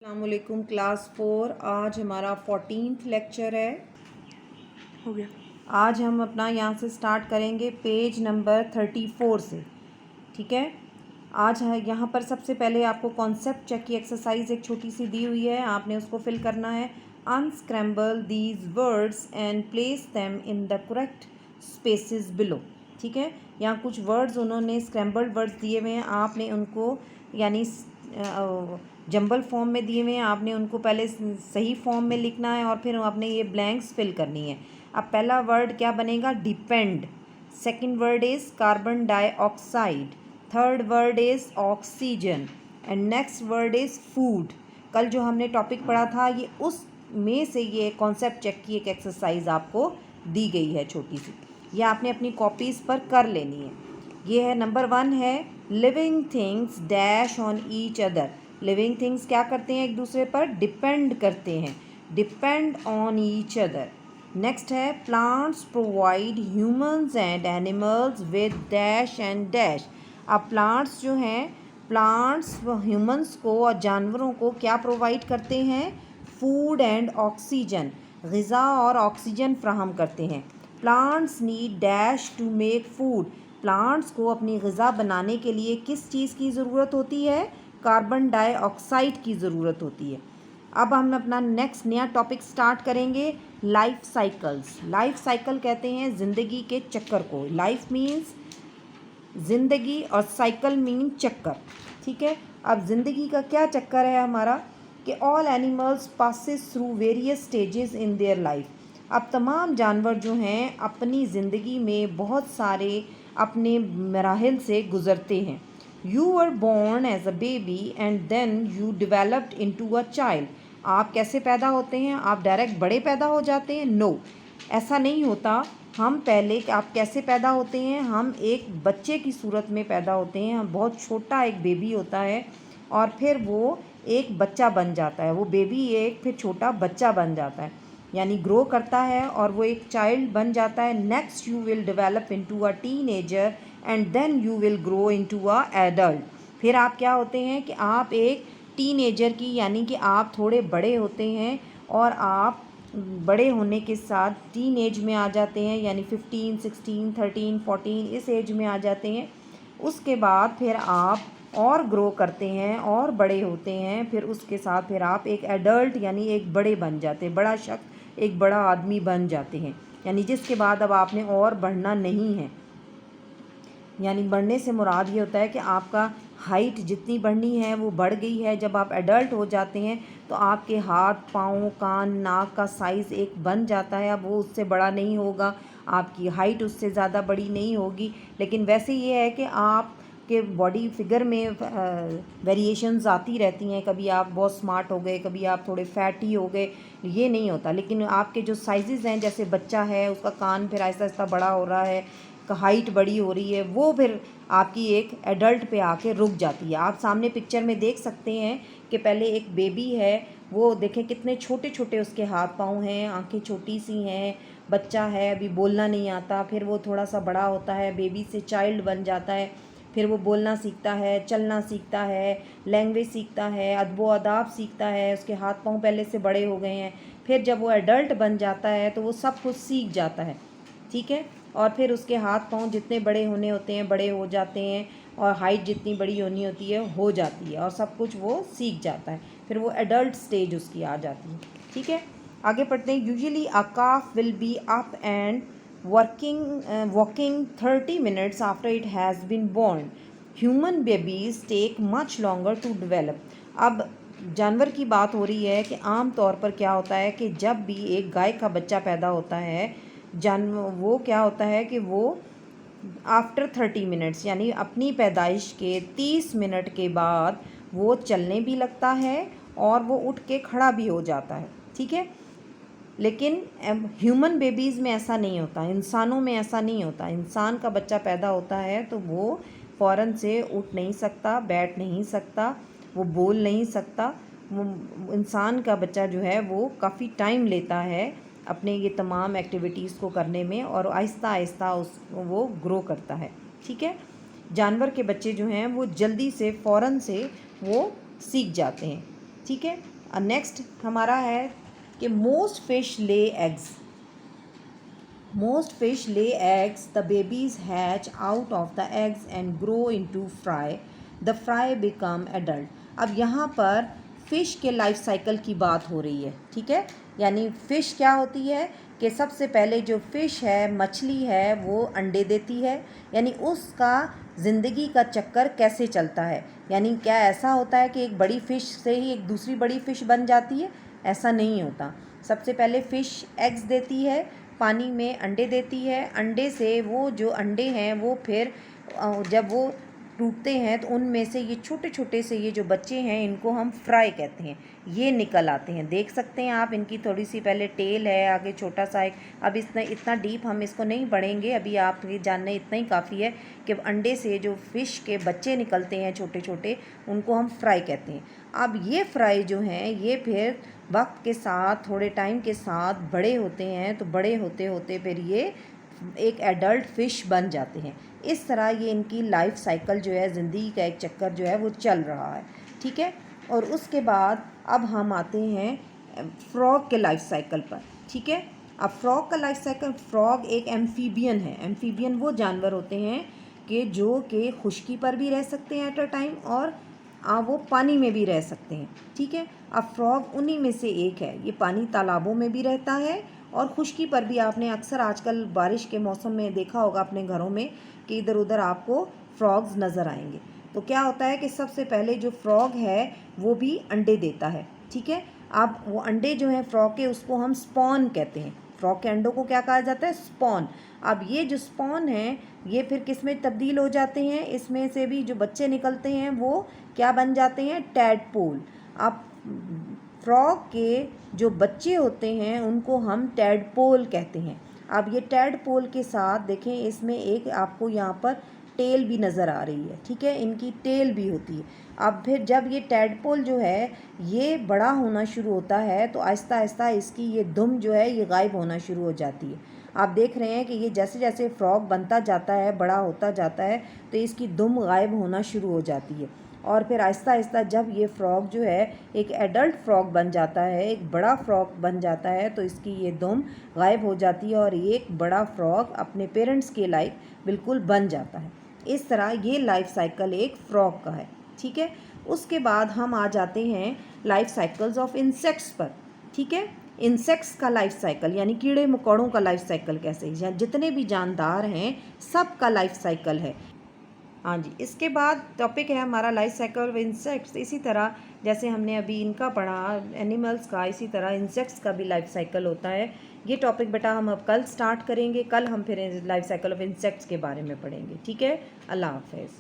अस्सलामुअलैकुम क्लास 4। आज हमारा 14th लेक्चर है। हो गया। आज हम अपना यहाँ से स्टार्ट करेंगे पेज नंबर 34 से। ठीक है, आज है यहाँ पर सबसे पहले आपको कॉन्सेप्ट चेक की एक्सरसाइज एक छोटी सी दी हुई है, आपने उसको फिल करना है। Unscramble these words and place them in the correct spaces below. ठीक है, यहाँ कुछ वर्ड्स उन्होंने स्क्रैम्बल्ड वर्ड्स दिए हुए हैं, आपने उनको यानी जंबल फॉर्म में दिए हुए हैं, आपने उनको पहले सही फॉर्म में लिखना है और फिर आपने ये ब्लैंक्स फिल करनी है। अब पहला वर्ड क्या बनेगा? Depend. Second word is carbon dioxide. Third word is oxygen and next word is food. कल जो हमने टॉपिक पढ़ा था ये उस में से ये कॉन्सेप्ट चेक की एक एक्सरसाइज आपको दी गई है छोटी सी, ये आपने अपनी कॉपीज़ पर कर लेनी है। ये है नंबर 1 है living things dash on each other. Living things क्या करते हैं? एक दूसरे पर डिपेंड करते हैं, depend on each other. Next है plants provide humans and animals with dash and dash. अब प्लांट्स जो हैं, प्लांट्स ह्यूमंस को और जानवरों को क्या प्रोवाइड करते हैं? फूड एंड ऑक्सीजन, ग़िज़ा और ऑक्सीजन फ्राहम करते हैं। Plants need dash to make food. Plants को अपनी ग़िज़ा बनाने के लिए किस चीज़ की ज़रूरत होती है? कार्बन डाइऑक्साइड की ज़रूरत होती है। अब हम अपना नेक्स्ट नया टॉपिक स्टार्ट करेंगे, लाइफ साइकिल्स। लाइफ साइकिल कहते हैं ज़िंदगी के चक्कर को। लाइफ मीन्स ज़िंदगी और साइकिल मीन चक्कर। ठीक है, अब ज़िंदगी का क्या चक्कर है हमारा कि all animals passes through various stages in their life. अब तमाम जानवर जो हैं अपनी ज़िंदगी में बहुत सारे अपने मराहिल से गुज़रते हैं। You were born as a baby and then you developed into a child. आप कैसे पैदा होते हैं? आप डायरेक्ट बड़े पैदा हो जाते हैं? नो, ऐसा नहीं होता। हम पहले आप कैसे पैदा होते हैं? हम एक बच्चे की सूरत में पैदा होते हैं। हम बहुत छोटा एक बेबी होता है और फिर वो एक बच्चा बन जाता है। वो बेबी एक फिर छोटा बच्चा बन जाता है, यानी ग्रो करता है और वो एक चाइल्ड बन जाता है। Next you will develop into a teenager and then you will grow into a adult. फिर आप क्या होते हैं कि आप एक टीनेजर की यानी कि आप थोड़े बड़े होते हैं और आप बड़े होने के साथ टीन एज में आ जाते हैं, यानी 15, 16, 13, 14 इस एज में आ जाते हैं। उसके बाद फिर आप और ग्रो करते हैं और बड़े होते हैं, फिर उसके साथ फिर आप एक एडल्ट यानी एक बड़े बन जाते हैं, बड़ा शख्स, एक बड़ा आदमी बन जाते हैं। यानी जिसके बाद अब आपने और बढ़ना नहीं है। यानी बढ़ने से मुराद ये होता है कि आपका हाइट जितनी बढ़नी है वो बढ़ गई है। जब आप एडल्ट हो जाते हैं तो आपके हाथ, पाँव, कान, नाक का साइज़ एक बन जाता है, अब वो उससे बड़ा नहीं होगा, आपकी हाइट उससे ज़्यादा बड़ी नहीं होगी। लेकिन वैसे ये है कि आप के बॉडी फिगर में वेरिएशंस आती रहती हैं, कभी आप बहुत स्मार्ट हो गए, कभी आप थोड़े फैटी हो गए, ये नहीं होता। लेकिन आपके जो साइज़ हैं, जैसे बच्चा है उसका कान फिर आहिस्ता आहिस्ता बड़ा हो रहा है, हाइट बड़ी हो रही है, वो फिर आपकी एक एडल्ट पे आके रुक जाती है। आप सामने पिक्चर में देख सकते हैं कि पहले एक बेबी है, वो देखें कितने छोटे छोटे उसके हाथ पाँव हैं, आंखें छोटी सी हैं, बच्चा है, अभी बोलना नहीं आता। फिर वो थोड़ा सा बड़ा होता है, बेबी से चाइल्ड बन जाता है, फिर वो बोलना सीखता है, चलना सीखता है, लैंग्वेज सीखता है, अदब व आदाब सीखता है, उसके हाथ पाँव पहले से बड़े हो गए हैं। फिर जब वो एडल्ट बन जाता है तो वो सब कुछ सीख जाता है। ठीक है, और फिर उसके हाथ पाँव जितने बड़े होने होते हैं बड़े हो जाते हैं, और हाइट जितनी बड़ी होनी होती है हो जाती है, और सब कुछ वो सीख जाता है। फिर वो एडल्ट स्टेज उसकी आ जाती है। ठीक है, आगे पढ़ते हैं। Usually a calf will be up and walking 30 minutes after it has been born. Human babies take much longer to develop. अब जानवर की बात हो रही है कि आम तौर पर क्या होता है कि जब भी एक गाय का बच्चा पैदा होता है, वो क्या होता है कि वो आफ्टर 30 मिनट्स यानी अपनी पैदाइश के 30 मिनट के बाद वो चलने भी लगता है और वो उठ के खड़ा भी हो जाता है। ठीक है, लेकिन ह्यूमन बेबीज़ में ऐसा नहीं होता, इंसानों में ऐसा नहीं होता। इंसान का बच्चा पैदा होता है तो वो फ़ौरन से उठ नहीं सकता, बैठ नहीं सकता, वो बोल नहीं सकता। वो इंसान का बच्चा जो है वो काफ़ी टाइम लेता है अपने ये तमाम एक्टिविटीज़ को करने में, और आहिस्ता आहिस्ता वो ग्रो करता है। ठीक है, जानवर के बच्चे जो हैं वो जल्दी से फ़ौरन से वो सीख जाते हैं। ठीक है, नेक्स्ट हमारा है कि most fish lay eggs. Most fish lay eggs. The babies hatch out of the eggs and grow into fry. The fry become adult. अब यहाँ पर फ़िश के लाइफ साइकिल की बात हो रही है, ठीक है। यानी फ़िश क्या होती है कि सबसे पहले जो फ़िश है, मछली है, वो अंडे देती है। यानी उसका ज़िंदगी का चक्कर कैसे चलता है, यानी क्या ऐसा होता है कि एक बड़ी फ़िश से ही एक दूसरी बड़ी फ़िश बन जाती है? ऐसा नहीं होता। सबसे पहले फ़िश एग्स देती है, पानी में अंडे देती है। अंडे से वो जो अंडे हैं वो फिर जब वो टूटते हैं तो उनमें से ये छोटे छोटे से ये जो बच्चे हैं इनको हम फ्राई कहते हैं, ये निकल आते हैं। देख सकते हैं आप, इनकी थोड़ी सी पहले टेल है, आगे छोटा सा एक, अब इतना डीप हम इसको नहीं पढ़ेंगे, अभी आप ये जानना इतना ही काफ़ी है कि अंडे से जो फ़िश के बच्चे निकलते हैं छोटे छोटे, उनको हम फ्राई कहते हैं। अब ये फ्राई जो हैं ये फिर वक्त के साथ, थोड़े टाइम के साथ बड़े होते हैं, तो बड़े होते होते फिर ये एक एडल्ट फ़िश बन जाते हैं। इस तरह ये इनकी लाइफ साइकिल जो है, ज़िंदगी का एक चक्कर जो है वो चल रहा है, ठीक है। और उसके बाद अब हम आते हैं फ्रॉग के लाइफ साइकिल पर, ठीक है। अब फ्रॉग का लाइफ साइकिल, फ्रॉग एक एम्फीबियन है। एम्फीबियन वो जानवर होते हैं कि जो कि खुश्की पर भी रह सकते हैं एट अ टाइम, और वो पानी में भी रह सकते हैं, ठीक है। अब फ्रॉग उन्हीं में से एक है। ये पानी तालाबों में भी रहता है और खुश्की पर भी। आपने अक्सर आजकल बारिश के मौसम में देखा होगा अपने घरों में कि इधर उधर आपको फ्रॉग्स नज़र आएंगे। तो क्या होता है कि सबसे पहले जो फ्रॉग है वो भी अंडे देता है, ठीक है। अब वो अंडे जो हैं फ्रॉग के, उसको हम स्पॉन कहते हैं। फ्रॉग के अंडों को क्या कहा जाता है? स्पॉन। अब ये जो स्पॉन हैं ये फिर किस में तब्दील हो जाते हैं? इसमें से भी जो बच्चे निकलते हैं वो क्या बन जाते हैं? टैडपोल। अब फ्रॉग के जो बच्चे होते हैं उनको हम टैडपोल कहते हैं। अब ये टैडपोल के साथ देखें, इसमें एक आपको यहाँ पर टेल भी नज़र आ रही है, ठीक है, इनकी टेल भी होती है। अब फिर जब ये टैडपोल जो है ये बड़ा होना शुरू होता है तो आहिस्ता आहिस्ता इसकी ये दुम जो है ये गायब होना शुरू हो जाती है। आप देख रहे हैं कि ये जैसे जैसे फ्रॉग बनता जाता है, बड़ा होता जाता है, तो इसकी दुम गायब होना शुरू हो जाती है। और फिर आहिस्ता आहिस्ता जब ये फ्रॉग जो है एक एडल्ट फ्रॉग बन जाता है, एक बड़ा फ्रॉग बन जाता है, तो इसकी ये दुम गायब हो जाती है और एक बड़ा फ्रॉग अपने पेरेंट्स के लाइक बिल्कुल बन जाता है। इस तरह ये लाइफ साइकिल एक फ्रॉग का है, ठीक है। उसके बाद हम आ जाते हैं लाइफ साइकिल्स ऑफ इंसेक्ट्स पर, ठीक है। इंसेक्ट्स का लाइफ साइकिल यानी कीड़े मकोड़ों का लाइफ साइकिल कैसे, या जितने भी जानदार हैं सब का लाइफ साइकिल है। हाँ जी, इसके बाद टॉपिक है हमारा लाइफ साइकिल ऑफ इंसेक्ट्स। इसी तरह जैसे हमने अभी इनका पढ़ा एनिमल्स का, इसी तरह इंसेक्ट्स का भी लाइफ साइकिल होता है। ये टॉपिक बेटा हम अब कल स्टार्ट करेंगे। कल हम फिर लाइफ साइकिल ऑफ इंसेक्ट्स के बारे में पढ़ेंगे, ठीक है। अल्लाह हाफ़िज़।